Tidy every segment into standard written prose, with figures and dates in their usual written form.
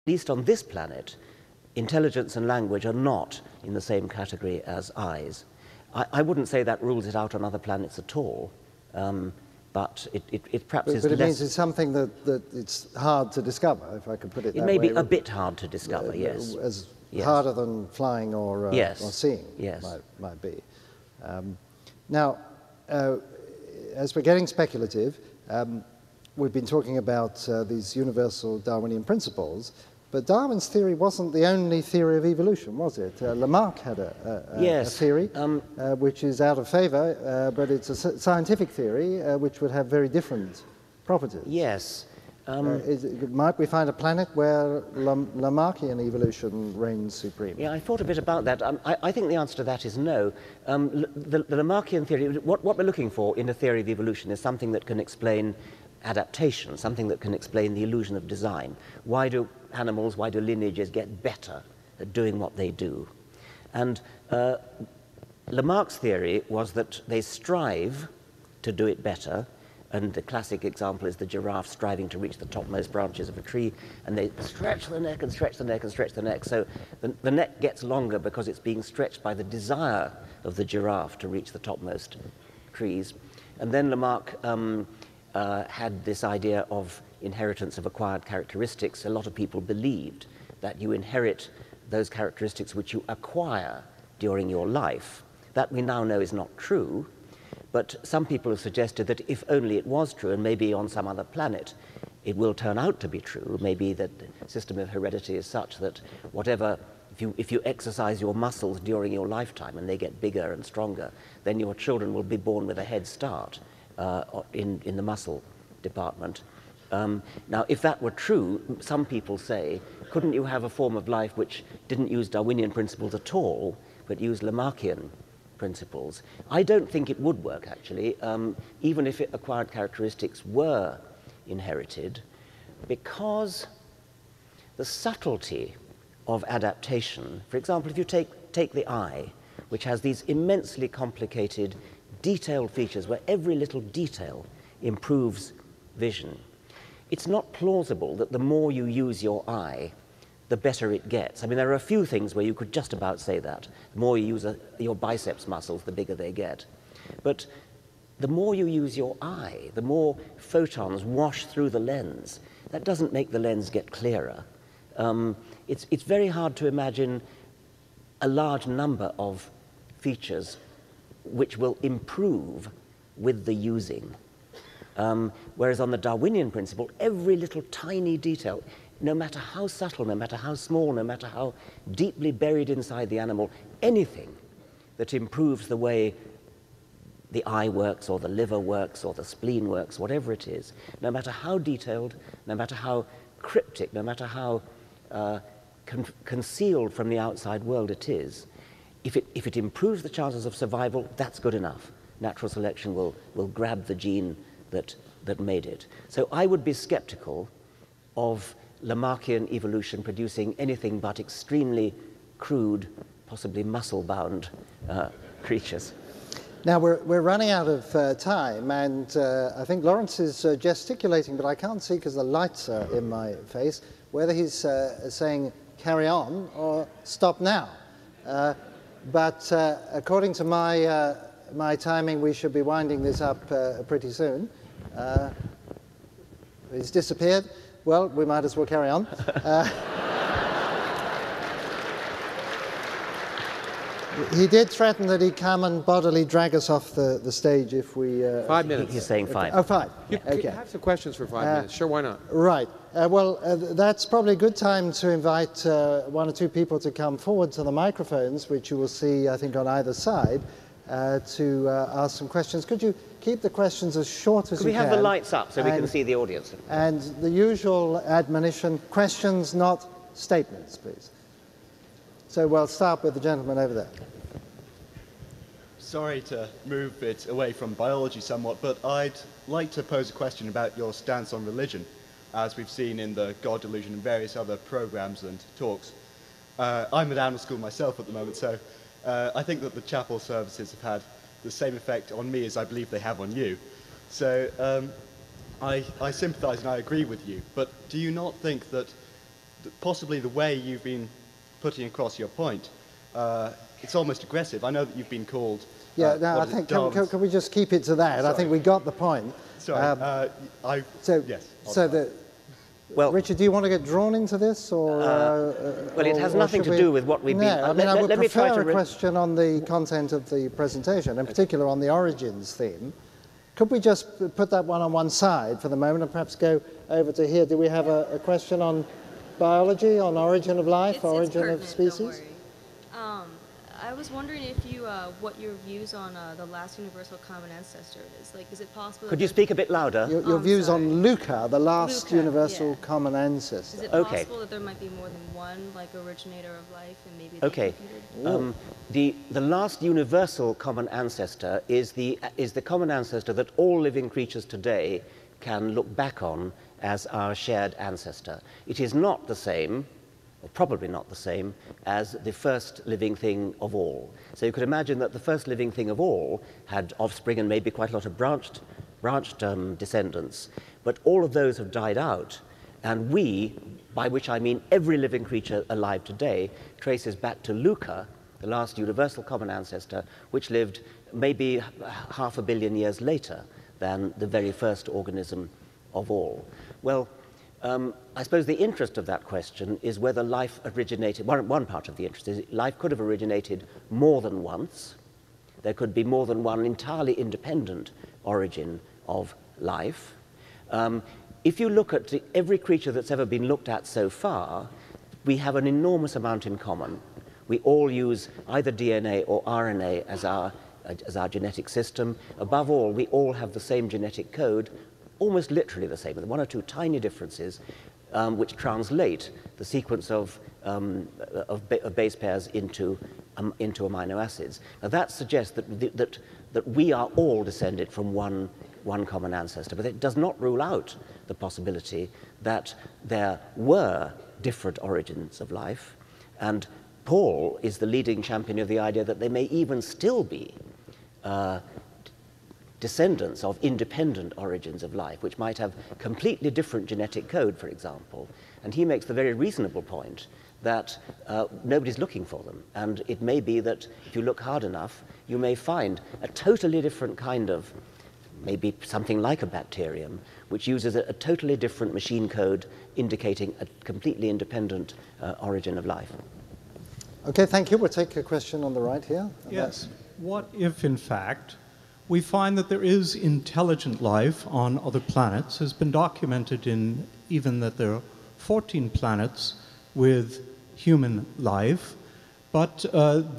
least on this planet, intelligence and language are not in the same category as eyes. I wouldn't say that rules it out on other planets at all, but it perhaps is But it less... means it's something that it's hard to discover, if I could put it that way. It may be a bit hard to discover, yes. Yes. Harder than flying or seeing, yes. might be. Now, as we're getting speculative, we've been talking about these universal Darwinian principles, but Darwin's theory wasn't the only theory of evolution, was it? Lamarck had a theory, which is out of favor, but it's a scientific theory which would have very different properties. Yes. Might we find a planet where Lamarckian evolution reigns supreme? Yeah, I thought a bit about that. I think the answer to that is no. The Lamarckian theory, what we're looking for in a theory of evolution is something that can explain adaptation, something that can explain the illusion of design. Why do animals, why do lineages get better at doing what they do? And Lamarck's theory was that they strive to do it better. And the classic example is the giraffe striving to reach the topmost branches of a tree, and they stretch the neck and stretch the neck and stretch the neck. So the neck gets longer because it's being stretched by the desire of the giraffe to reach the topmost trees. And then Lamarck had this idea of inheritance of acquired characteristics. A lot of people believed that you inherit those characteristics which you acquire during your life. That we now know is not true. But some people have suggested that if only it was true, and maybe on some other planet it will turn out to be true, maybe that the system of heredity is such that whatever, if you exercise your muscles during your lifetime and they get bigger and stronger, then your children will be born with a head start in the muscle department. Now, if that were true, some people say, couldn't you have a form of life which didn't use Darwinian principles at all, but used Lamarckian principles? I don't think it would work, actually, even if acquired characteristics were inherited, because the subtlety of adaptation, for example, if you take the eye, which has these immensely complicated, detailed features where every little detail improves vision, it's not plausible that the more you use your eye, the better it gets. I mean, there are a few things where you could just about say that. The more you use your biceps muscles, the bigger they get. But the more you use your eye, the more photons wash through the lens. That doesn't make the lens get clearer. It's very hard to imagine a large number of features which will improve with the using. Whereas on the Darwinian principle, every little tiny detail, no matter how subtle, no matter how small, no matter how deeply buried inside the animal, anything that improves the way the eye works or the liver works or the spleen works, whatever it is, no matter how detailed, no matter how cryptic, no matter how concealed from the outside world it is, if it improves the chances of survival, that's good enough. Natural selection will grab the gene that made it. So I would be skeptical of Lamarckian evolution producing anything but extremely crude, possibly muscle-bound creatures. Now we're running out of time, and I think Lawrence is gesticulating, but I can't see because the lights are in my face, whether he's saying carry on or stop now. But according to my timing, we should be winding this up pretty soon. He's disappeared. Well, we might as well carry on. He did threaten that he'd come and bodily drag us off the stage if we... 5 minutes. He's saying 5. Oh, 5. Okay. You have some questions for 5 minutes. Sure, why not? Right. Well, that's probably a good time to invite one or two people to come forward to the microphones, which you will see, I think, on either side, to ask some questions. Could you keep the questions as short as you can? Could we have the lights up so we can see the audience? And the usual admonition, questions, not statements, please. So we'll start with the gentleman over there. Sorry to move it away from biology somewhat, but I'd like to pose a question about your stance on religion, as we've seen in the God Delusion and various other programs and talks. I'm at animal school myself at the moment, so I think that the chapel services have had the same effect on me as I believe they have on you. So I sympathise and I agree with you, but do you not think that possibly the way you've been putting across your point, it's almost aggressive. I know that you've been called... Yeah, no, I think, can we just keep it to that? Sorry. I think we got the point. Sorry, yes. Well, Richard, do you want to get drawn into this, or? Well, it has nothing to do with what we've been... I mean, I would prefer a question on the content of the presentation, in particular on the origins theme. Could we just put that one on one side for the moment and perhaps go over to here? Do we have a question on biology, on origin of life, origin of species? Don't worry. I was wondering if you, what your views on the last universal common ancestor is. Like, is it possible... Could you speak a bit louder? Your views on Luca, the last universal common ancestor. Is it possible that there might be more than one, like, originator of life, and maybe they competed? The last universal common ancestor is the common ancestor that all living creatures today can look back on as our shared ancestor. It is not the same, or probably not the same, as the first living thing of all. So you could imagine that the first living thing of all had offspring and maybe quite a lot of branched descendants, but all of those have died out, and we, by which I mean every living creature alive today, traces back to Luca, the last universal common ancestor, which lived maybe 500 million years later than the very first organism of all. Well, I suppose the interest of that question is whether life originated, one part of the interest is life could have originated more than once. There could be more than one entirely independent origin of life. If you look at every creature that's ever been looked at so far, we have an enormous amount in common. We all use either DNA or RNA as our genetic system. Above all, we all have the same genetic code, almost literally the same, with one or two tiny differences which translate the sequence of base pairs into amino acids. Now that suggests that we are all descended from one common ancestor, but it does not rule out the possibility that there were different origins of life, and Paul is the leading champion of the idea that there may even still be descendants of independent origins of life, which might have completely different genetic code, for example. And he makes the very reasonable point that nobody's looking for them. And it may be that if you look hard enough, you may find a totally different kind of, maybe something like a bacterium, which uses a totally different machine code indicating a completely independent origin of life. Okay, thank you. We'll take a question on the right here. Yes. What if, in fact, we find that there is intelligent life on other planets? Has been documented in even that there are 14 planets with human life, but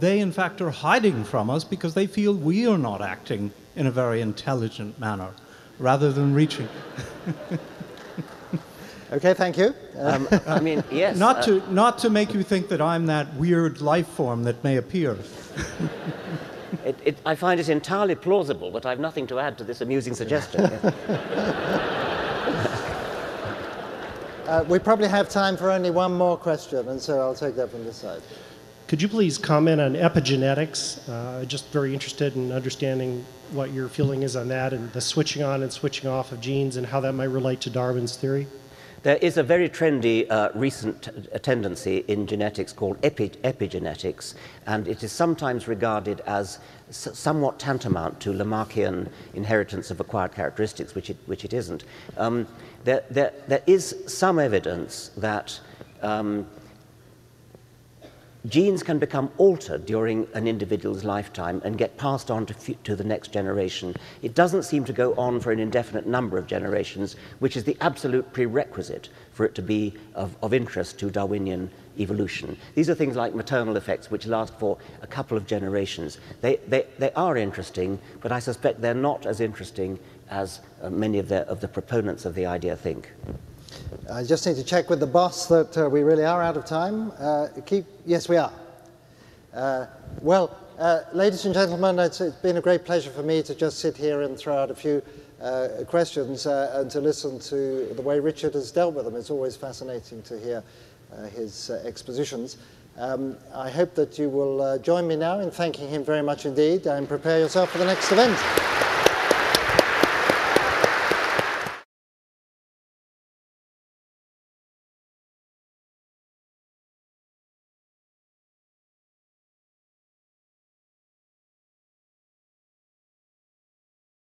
they in fact are hiding from us because they feel we are not acting in a very intelligent manner, rather than reaching. Okay, thank you. I mean, yes. Not to make you think that I'm that weird life form that may appear. I find it entirely plausible, but I've nothing to add to this amusing suggestion. We probably have time for only one more question, and so I'll take that from this side. Could you please comment on epigenetics? Just very interested in understanding what your feeling is on that and the switching on and switching off of genes and how that might relate to Darwin's theory. There is a very trendy recent tendency in genetics called epigenetics, and it is sometimes regarded as somewhat tantamount to Lamarckian inheritance of acquired characteristics, which it isn't. There is some evidence that genes can become altered during an individual's lifetime and get passed on to the next generation. It doesn't seem to go on for an indefinite number of generations, which is the absolute prerequisite for it to be of interest to Darwinian evolution. These are things like maternal effects, which last for a couple of generations. They are interesting, but I suspect they're not as interesting as many of the proponents of the idea think. I just need to check with the boss that we really are out of time. Yes, we are. Ladies and gentlemen, it's been a great pleasure for me to just sit here and throw out a few questions and to listen to the way Richard has dealt with them. It's always fascinating to hear his expositions. I hope that you will join me now in thanking him very much indeed, and prepare yourself for the next event.